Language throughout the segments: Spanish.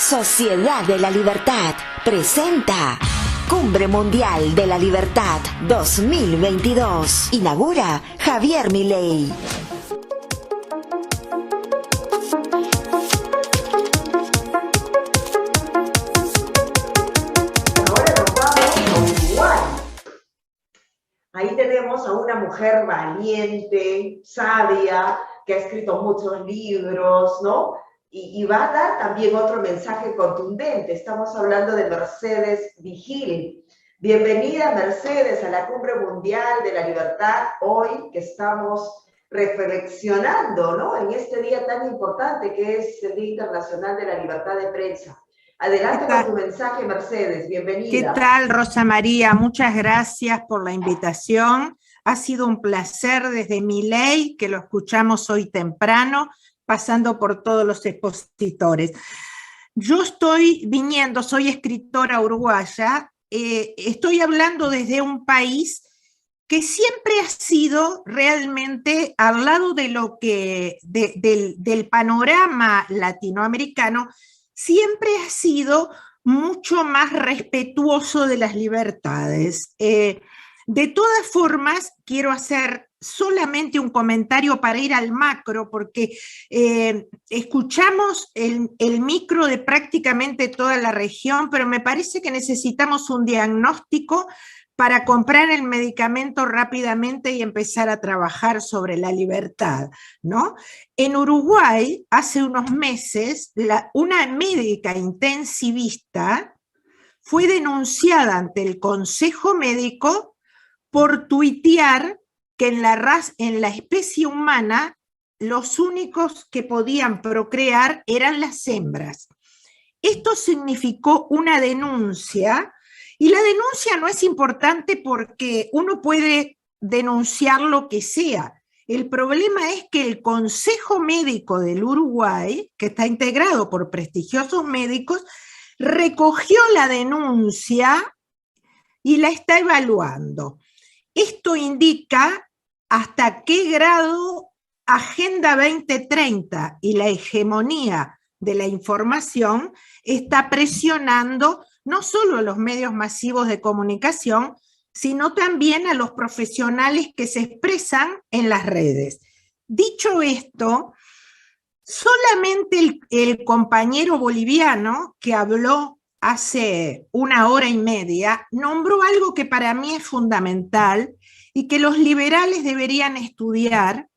Sociedad de la Libertad presenta Cumbre Mundial de la Libertad 2022. Inaugura Javier Milei. Ahora nos vamos a Uruguay. Ahí tenemos a una mujer valiente, sabia, que ha escrito muchos libros, ¿no? Y va a dar también otro mensaje contundente. Estamos hablando de Mercedes Vigil. Bienvenida, Mercedes, a la Cumbre Mundial de la Libertad, hoy que estamos reflexionando, ¿no? En este día tan importante que es el Día Internacional de la Libertad de Prensa. Adelante con tu mensaje, Mercedes. Bienvenida. ¿Qué tal, Rosa María? Muchas gracias por la invitación. Ha sido un placer desde Milei, que lo escuchamos hoy temprano, pasando por todos los expositores. Yo estoy viniendo, soy escritora uruguaya, estoy hablando desde un país que siempre ha sido realmente al lado de lo que, del panorama latinoamericano, siempre ha sido mucho más respetuoso de las libertades. De todas formas, quiero hacer solamente un comentario para ir al macro, porque escuchamos el micro de prácticamente toda la región, pero me parece que necesitamos un diagnóstico para comprar el medicamento rápidamente y empezar a trabajar sobre la libertad, ¿no? En Uruguay, hace unos meses, una médica intensivista fue denunciada ante el Consejo Médico por tuitear que en la especie humana los únicos que podían procrear eran las hembras. Esto significó una denuncia, y la denuncia no es importante porque uno puede denunciar lo que sea. El problema es que el Consejo Médico del Uruguay, que está integrado por prestigiosos médicos, recogió la denuncia y la está evaluando. Esto indica hasta qué grado Agenda 2030 y la hegemonía de la información está presionando no solo a los medios masivos de comunicación, sino también a los profesionales que se expresan en las redes. Dicho esto, solamente el compañero boliviano que habló hace una hora y media nombró algo que para mí es fundamental y que los liberales deberían estudiar,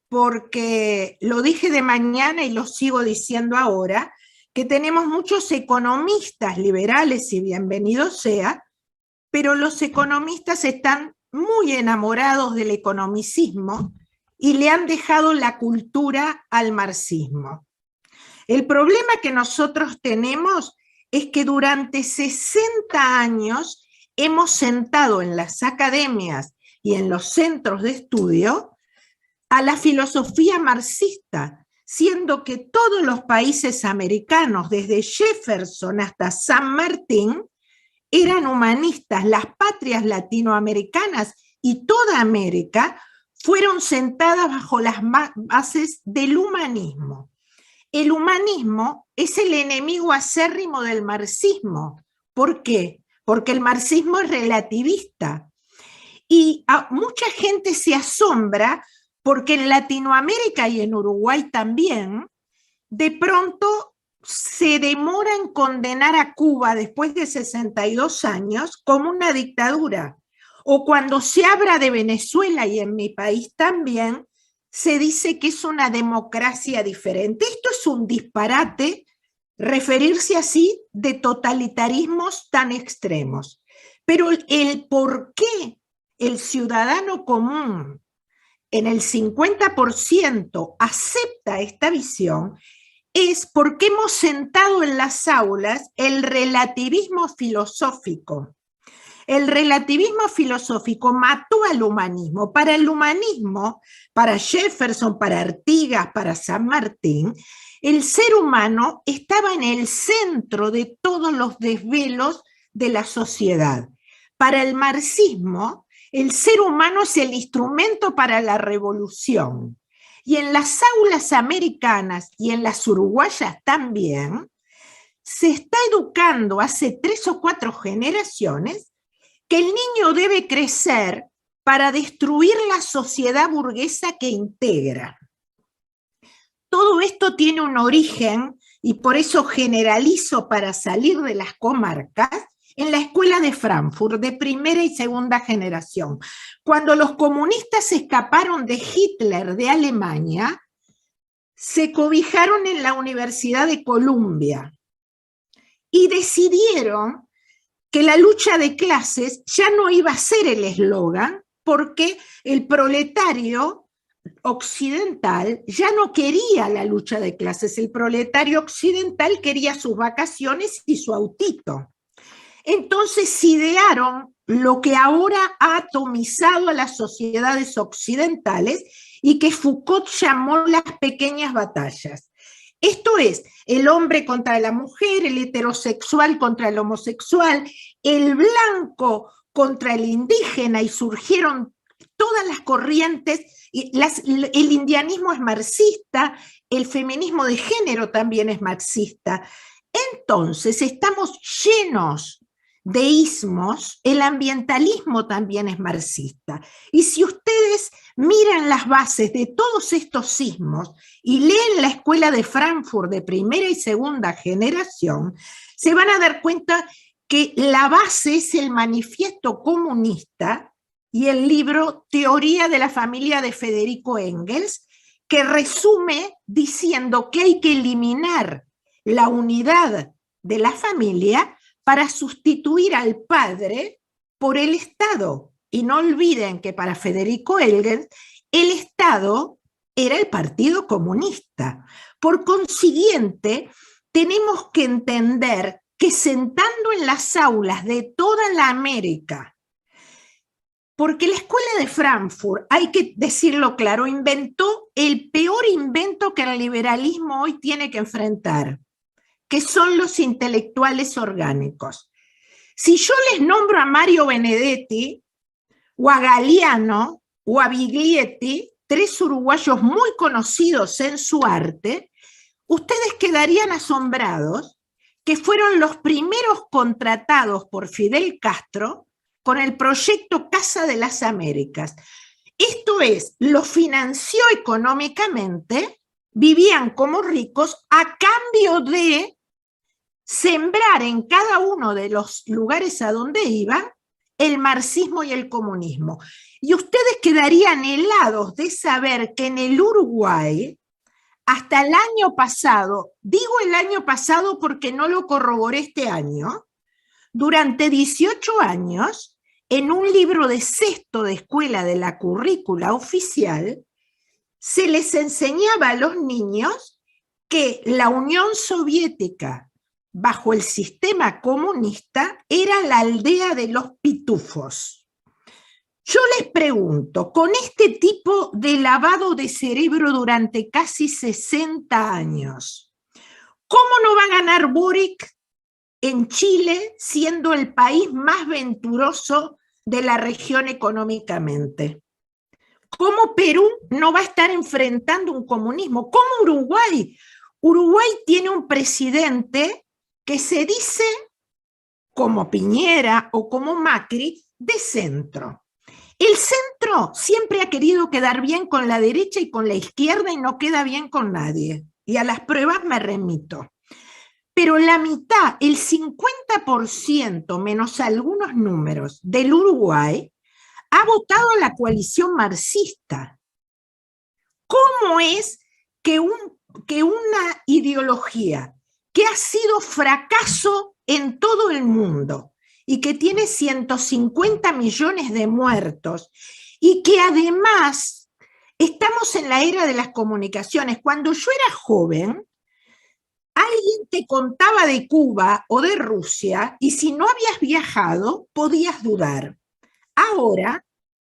porque lo dije de mañana y lo sigo diciendo ahora, que tenemos muchos economistas liberales, y bienvenido sea, pero los economistas están muy enamorados del economicismo y le han dejado la cultura al marxismo. El problema que nosotros tenemos es que durante 60 años hemos sentado en las academias y en los centros de estudio a la filosofía marxista, siendo que todos los países americanos, desde Jefferson hasta San Martín, eran humanistas. Las patrias latinoamericanas y toda América fueron sentadas bajo las bases del humanismo. El humanismo es el enemigo acérrimo del marxismo. ¿Por qué? Porque el marxismo es relativista. Y mucha gente se asombra porque en Latinoamérica y en Uruguay también, de pronto se demora en condenar a Cuba después de 62 años como una dictadura. O cuando se habla de Venezuela, y en mi país también, se dice que es una democracia diferente. Esto es un disparate, referirse así de totalitarismos tan extremos. Pero el por qué el ciudadano común en el 50% acepta esta visión es porque hemos sentado en las aulas el relativismo filosófico. El relativismo filosófico mató al humanismo. Para el humanismo, para Jefferson, para Artigas, para San Martín, el ser humano estaba en el centro de todos los desvelos de la sociedad. Para el marxismo, el ser humano es el instrumento para la revolución. Y en las aulas americanas y en las uruguayas también, se está educando hace 3 o 4 generaciones que el niño debe crecer para destruir la sociedad burguesa que integra. Todo esto tiene un origen, y por eso generalizo para salir de las comarcas, en la escuela de Frankfurt, de primera y segunda generación. Cuando los comunistas escaparon de Hitler de Alemania, se cobijaron en la Universidad de Columbia y decidieron que la lucha de clases ya no iba a ser el eslogan, porque el proletario occidental ya no quería la lucha de clases, el proletario occidental quería sus vacaciones y su autito. Entonces idearon lo que ahora ha atomizado a las sociedades occidentales y que Foucault llamó las pequeñas batallas. Esto es, el hombre contra la mujer, el heterosexual contra el homosexual, el blanco contra el indígena, y surgieron todas las corrientes. El indianismo es marxista, el feminismo de género también es marxista. Entonces estamos llenos de ismos, el ambientalismo también es marxista. Y si ustedes miran las bases de todos estos ismos y leen la escuela de Frankfurt de primera y segunda generación, se van a dar cuenta que la base es el manifiesto comunista y el libro Teoría de la familia de Federico Engels, que resume diciendo que hay que eliminar la unidad de la familia para sustituir al padre por el Estado. Y no olviden que para Federico Engels el Estado era el Partido Comunista. Por consiguiente, tenemos que entender que sentando en las aulas de toda la América, porque la escuela de Frankfurt, hay que decirlo claro, inventó el peor invento que el liberalismo hoy tiene que enfrentar, que son los intelectuales orgánicos. Si yo les nombro a Mario Benedetti, o a Galeano, o a Biglietti, 3 uruguayos muy conocidos en su arte, ustedes quedarían asombrados que fueron los primeros contratados por Fidel Castro con el proyecto Casa de las Américas. Esto es, lo financió económicamente, vivían como ricos a cambio de sembrar en cada uno de los lugares a donde iban el marxismo y el comunismo. Y ustedes quedarían helados de saber que en el Uruguay, hasta el año pasado, digo el año pasado porque no lo corroboré este año, durante 18 años, en un libro de sexto de escuela de la currícula oficial, se les enseñaba a los niños que la Unión Soviética, bajo el sistema comunista, era la aldea de los pitufos. Yo les pregunto, con este tipo de lavado de cerebro durante casi 60 años, ¿cómo no va a ganar Boric en Chile, siendo el país más venturoso de la región económicamente? ¿Cómo Perú no va a estar enfrentando un comunismo? ¿Cómo Uruguay? Uruguay tiene un presidente que se dice, como Piñera o como Macri, de centro. El centro siempre ha querido quedar bien con la derecha y con la izquierda y no queda bien con nadie. Y a las pruebas me remito. Pero la mitad, el 50% menos algunos números del Uruguay, ha votado a la coalición marxista. ¿Cómo es que una ideología que ha sido fracaso en todo el mundo y que tiene 150 millones de muertos y que además estamos en la era de las comunicaciones? Cuando yo era joven, alguien te contaba de Cuba o de Rusia y si no habías viajado podías dudar. Ahora,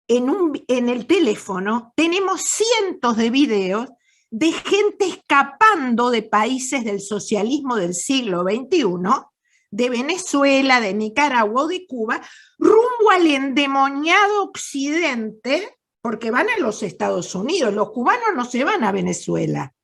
en el teléfono tenemos cientos de videos de gente escapando de países del socialismo del siglo XXI, de Venezuela, de Nicaragua o de Cuba, rumbo al endemoniado occidente, porque van a los Estados Unidos. Los cubanos no se van a Venezuela.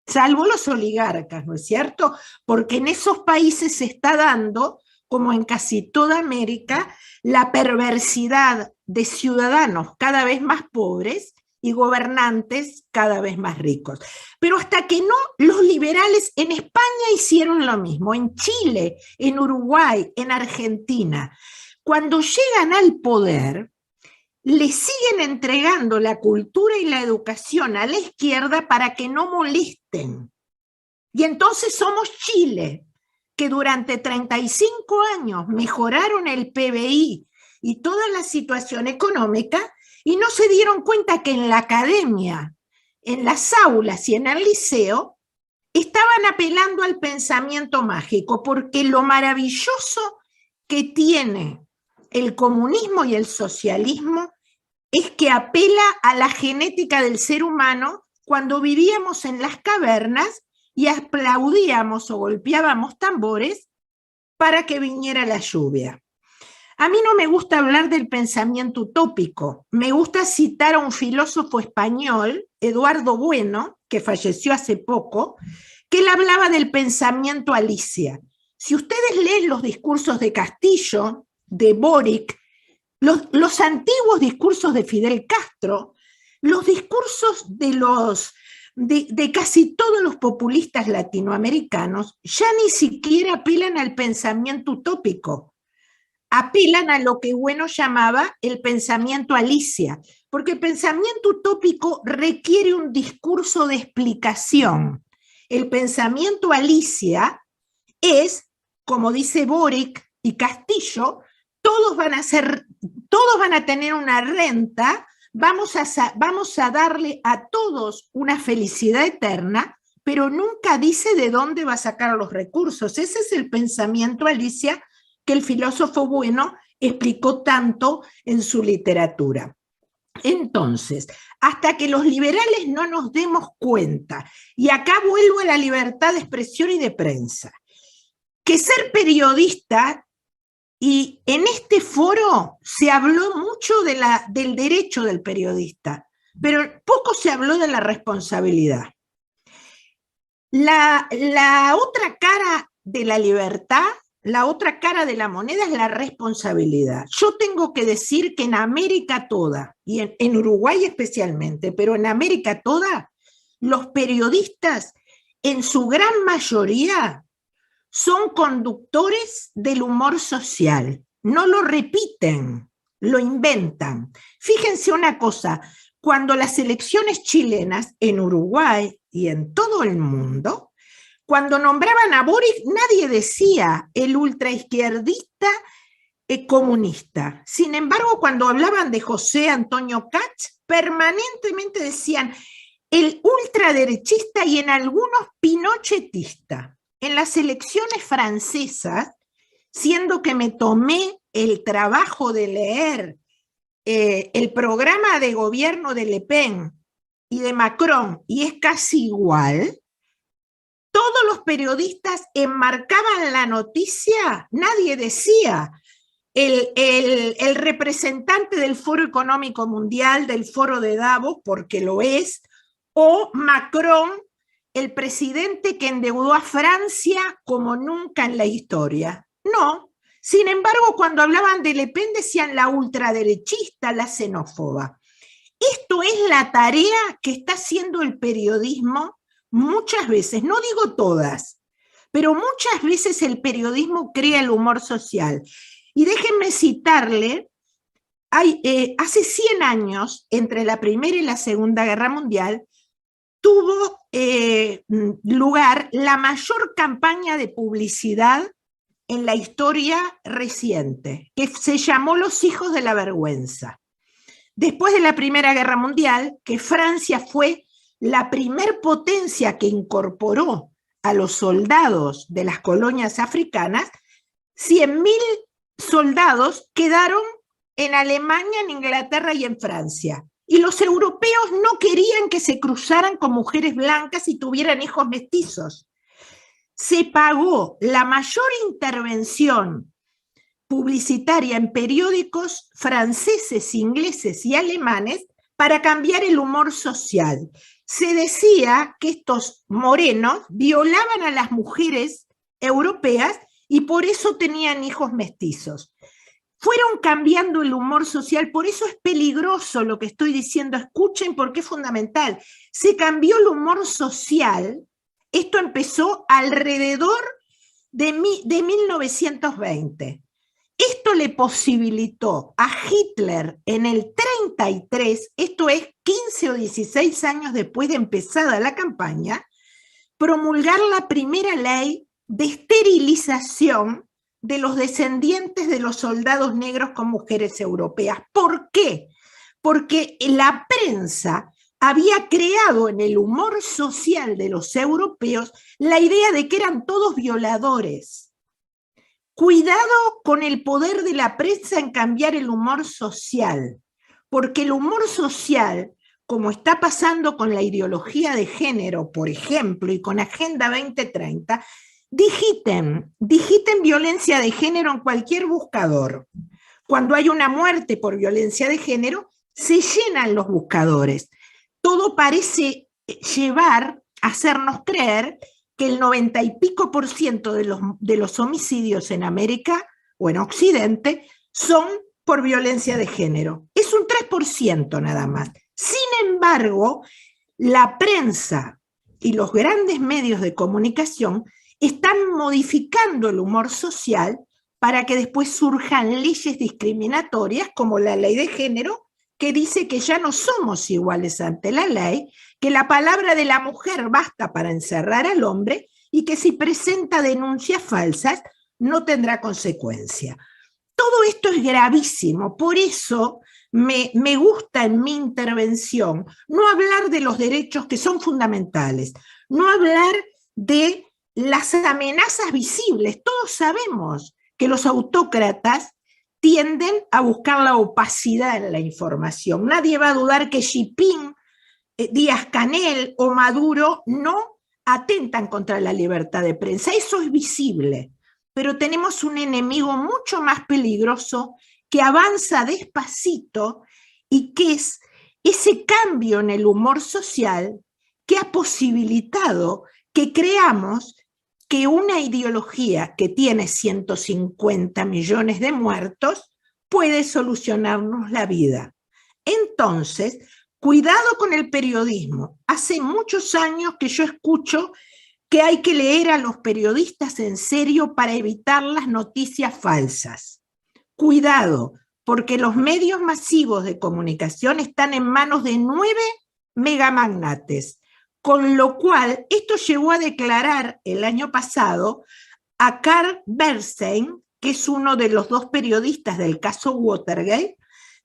salvo los oligarcas, ¿no es cierto? Porque en esos países se está dando, como en casi toda América, la perversidad de ciudadanos cada vez más pobres y gobernantes cada vez más ricos. Pero hasta que no, los liberales en España hicieron lo mismo, en Chile, en Uruguay, en Argentina. Cuando llegan al poder, le siguen entregando la cultura y la educación a la izquierda para que no molesten. Y entonces somos Chile, que durante 35 años mejoraron el PBI y toda la situación económica y no se dieron cuenta que en la academia, en las aulas y en el liceo estaban apelando al pensamiento mágico, porque lo maravilloso que tiene el comunismo y el socialismo es que apela a la genética del ser humano cuando vivíamos en las cavernas y aplaudíamos o golpeábamos tambores para que viniera la lluvia. A mí no me gusta hablar del pensamiento utópico, me gusta citar a un filósofo español, Eduardo Bueno, que falleció hace poco, que él hablaba del pensamiento Alicia. Si ustedes leen los discursos de Castillo, de Boric, los antiguos discursos de Fidel Castro, los discursos de casi todos los populistas latinoamericanos, ya ni siquiera apelan al pensamiento utópico, apelan a lo que Bueno llamaba el pensamiento Alicia, porque el pensamiento utópico requiere un discurso de explicación. El pensamiento Alicia es, como dice Boric y Castillo, todos van a tener una renta, vamos a darle a todos una felicidad eterna, pero nunca dice de dónde va a sacar los recursos. Ese es el pensamiento Alicia que el filósofo Bueno explicó tanto en su literatura. Entonces, hasta que los liberales no nos demos cuenta, y acá vuelvo a la libertad de expresión y de prensa, que ser periodista, y en este foro se habló mucho del derecho del periodista, pero poco se habló de la responsabilidad. La otra cara de la libertad, la otra cara de la moneda es la responsabilidad. Yo tengo que decir que en América toda, y en Uruguay especialmente, pero en América toda, los periodistas en su gran mayoría son conductores del humor social. No lo repiten, lo inventan. Fíjense una cosa, cuando las elecciones chilenas en Uruguay y en todo el mundo, cuando nombraban a Boric, nadie decía el ultraizquierdista comunista. Sin embargo, cuando hablaban de José Antonio Katz, permanentemente decían el ultraderechista y en algunos pinochetista. En las elecciones francesas, siendo que me tomé el trabajo de leer el programa de gobierno de Le Pen y de Macron, y es casi igual, todos los periodistas enmarcaban la noticia, nadie decía el representante del Foro Económico Mundial, del Foro de Davos, porque lo es, o Macron, el presidente que endeudó a Francia como nunca en la historia. No. Sin embargo, cuando hablaban de Le Pen decían la ultraderechista, la xenófoba. Esto es la tarea que está haciendo el periodismo muchas veces, no digo todas, pero muchas veces el periodismo crea el humor social. Y déjenme citarle, hace 100 años, entre la Primera y la Segunda Guerra Mundial, tuvo lugar la mayor campaña de publicidad en la historia reciente, que se llamó Los Hijos de la Vergüenza. Después de la Primera Guerra Mundial, que Francia fue la primer potencia que incorporó a los soldados de las colonias africanas, 100.000 soldados quedaron en Alemania, en Inglaterra y en Francia. Y los europeos no querían que se cruzaran con mujeres blancas y tuvieran hijos mestizos. Se pagó la mayor intervención publicitaria en periódicos franceses, ingleses y alemanes para cambiar el humor social. se decía que estos morenos violaban a las mujeres europeas y por eso tenían hijos mestizos. Fueron cambiando el humor social, por eso es peligroso lo que estoy diciendo, escuchen porque es fundamental. Se cambió el humor social, esto empezó alrededor de 1920. Esto le posibilitó a Hitler en el 33, esto es 15 o 16 años después de empezada la campaña, promulgar la primera ley de esterilización de los descendientes de los soldados negros con mujeres europeas. ¿Por qué? Porque la prensa había creado en el humor social de los europeos la idea de que eran todos violadores. Cuidado con el poder de la prensa en cambiar el humor social, porque el humor social, como está pasando con la ideología de género, por ejemplo, y con Agenda 2030, digiten violencia de género en cualquier buscador. Cuando hay una muerte por violencia de género, se llenan los buscadores. Todo parece llevar a hacernos creer que el 90 y pico por ciento de los homicidios en América o en Occidente son por violencia de género. Es un 3% nada más. Sin embargo, la prensa y los grandes medios de comunicación están modificando el humor social para que después surjan leyes discriminatorias como la ley de género, que dice que ya no somos iguales ante la ley, que la palabra de la mujer basta para encerrar al hombre y que si presenta denuncias falsas no tendrá consecuencia. Todo esto es gravísimo, por eso me gusta en mi intervención no hablar de los derechos que son fundamentales, no hablar de las amenazas visibles. Todos sabemos que los autócratas tienden a buscar la opacidad en la información. Nadie va a dudar que Xi Jinping, Díaz-Canel o Maduro no atentan contra la libertad de prensa. Eso es visible, pero tenemos un enemigo mucho más peligroso que avanza despacito y que es ese cambio en el humor social que ha posibilitado que creamos que una ideología que tiene 150 millones de muertos puede solucionarnos la vida. Entonces, cuidado con el periodismo. Hace muchos años que yo escucho que hay que leer a los periodistas en serio para evitar las noticias falsas. Cuidado, porque los medios masivos de comunicación están en manos de 9 megamagnates. Con lo cual, esto llevó a declarar el año pasado a Carl Bernstein, que es uno de los 2 periodistas del caso Watergate,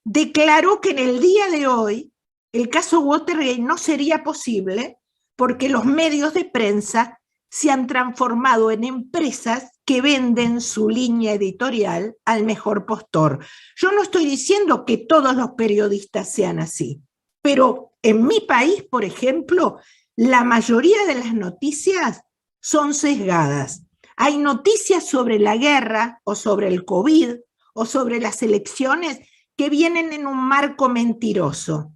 declaró que en el día de hoy el caso Watergate no sería posible porque los medios de prensa se han transformado en empresas que venden su línea editorial al mejor postor. Yo no estoy diciendo que todos los periodistas sean así, pero en mi país, por ejemplo, la mayoría de las noticias son sesgadas. Hay noticias sobre la guerra o sobre el COVID o sobre las elecciones que vienen en un marco mentiroso.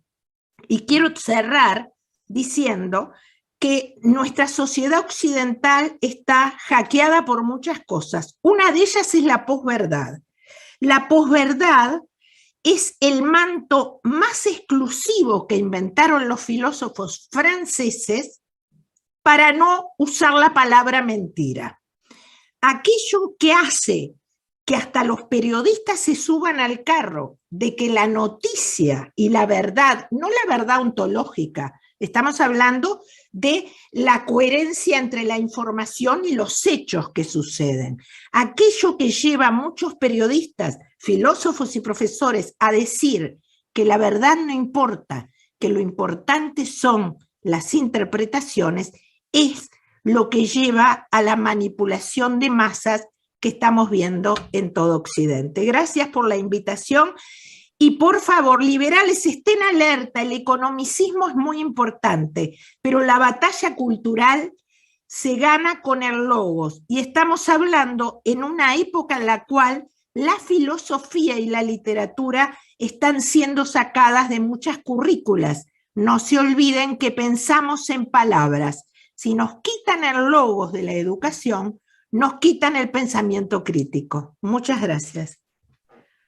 Y quiero cerrar diciendo que nuestra sociedad occidental está hackeada por muchas cosas. Una de ellas es la posverdad. La posverdad es el manto más exclusivo que inventaron los filósofos franceses para no usar la palabra mentira. Aquello que hace que hasta los periodistas se suban al carro de que la noticia y la verdad, no la verdad ontológica, estamos hablando de la coherencia entre la información y los hechos que suceden. Aquello que lleva a muchos periodistas, filósofos y profesores a decir que la verdad no importa, que lo importante son las interpretaciones, es lo que lleva a la manipulación de masas que estamos viendo en todo Occidente. Gracias por la invitación y por favor, liberales, estén alerta, el economicismo es muy importante, pero la batalla cultural se gana con el logos y estamos hablando en una época en la cual la filosofía y la literatura están siendo sacadas de muchas currículas. No se olviden que pensamos en palabras. Si nos quitan el logos de la educación, nos quitan el pensamiento crítico. Muchas gracias.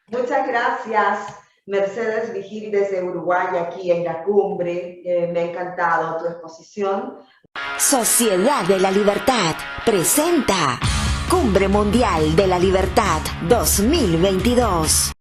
Muchas gracias, Mercedes Vigil desde Uruguay, aquí en la cumbre. Me ha encantado tu exposición. Sociedad de la Libertad presenta Cumbre Mundial de la Libertad 2022.